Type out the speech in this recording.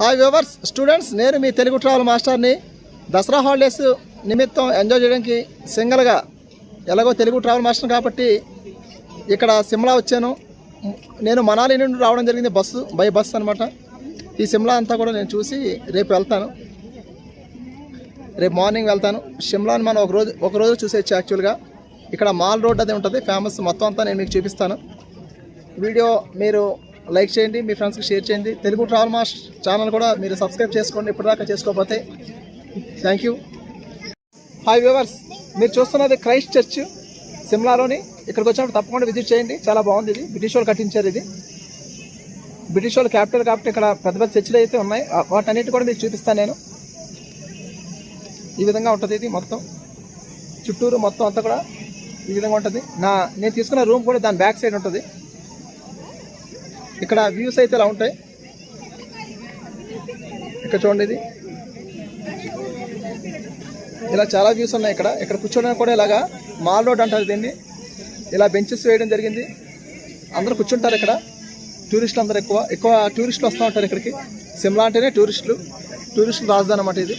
Hi viewers, students, నేను మీ Telugu travel మాస్టర్ని. Dasara holidays నిమిత్తం ఎంజాయ్ చేయడానికి సింగిల్గా ఎలాగో తెలుగు ట్రావెల్ మాస్టర్ కాబట్టి ఇక్కడ సిమ్లా వచ్చాను. నేను మనాలి నుండి రావడం జరిగింది బై బస్సు అనమాట. ఈ సిమ్లా అంతా కూడా నేను చూసి రేపు వెళ్తాను. రేపు మార్నింగ్ వెళ్తాను. సిమ్లాని మనం ఒకరోజు చూసేయచ్చు. యాక్చువల్గా ఇక్కడ మాల్ రోడ్ అది ఉంటుంది ఫేమస్. మొత్తం అంతా నేను మీకు చూపిస్తాను. వీడియో మీరు లైక్ చేయండి, మీ ఫ్రెండ్స్కి షేర్ చేయండి. తెలుగు ట్రావెల్ మాస్టర్ ఛానల్ కూడా మీరు సబ్స్క్రైబ్ చేసుకోండి ఇప్పటిదాకా చేసుకోకపోతే. Thank you. హాయ్ వ్యూవర్స్, మీరు చూస్తున్నది క్రైస్ట్ చర్చ్ సిమ్లాలోని. ఇక్కడికి వచ్చినప్పుడు తప్పకుండా విజిట్ చేయండి. చాలా బాగుంది. ఇది బ్రిటిష్ వాళ్ళు కట్టించారు. ఇది బ్రిటిష్ వాళ్ళు క్యాపిటల్ కాబట్టి ఇక్కడ పెద్ద పెద్ద చర్చిలు అయితే ఉన్నాయి. వాటన్నిటి కూడా మీకు చూపిస్తాను నేను. ఈ విధంగా ఉంటుంది. ఇది మొత్తం చుట్టూరు మొత్తం అంతా కూడా ఈ విధంగా ఉంటుంది. నేను తీసుకున్న రూమ్ కూడా దాని బ్యాక్ సైడ్ ఉంటుంది. ఇక్కడ వ్యూస్ అయితే ఇలా ఉంటాయి. ఇక్కడ చూడండి, ఇది ఇలా చాలా వ్యూస్ ఉన్నాయి. ఇక్కడ కూర్చోడానికి కూడా ఇలాగా మాల్ రోడ్ అంటారు దీన్ని. ఇలా బెంచెస్ వేయడం జరిగింది. అందరూ కూర్చుంటారు ఇక్కడ. టూరిస్టులు అందరూ ఎక్కువ టూరిస్టులు వస్తూ ఉంటారు ఇక్కడికి. సిమ్లా అంటేనే టూరిస్టులు రాజధాని అన్నమాట ఇది.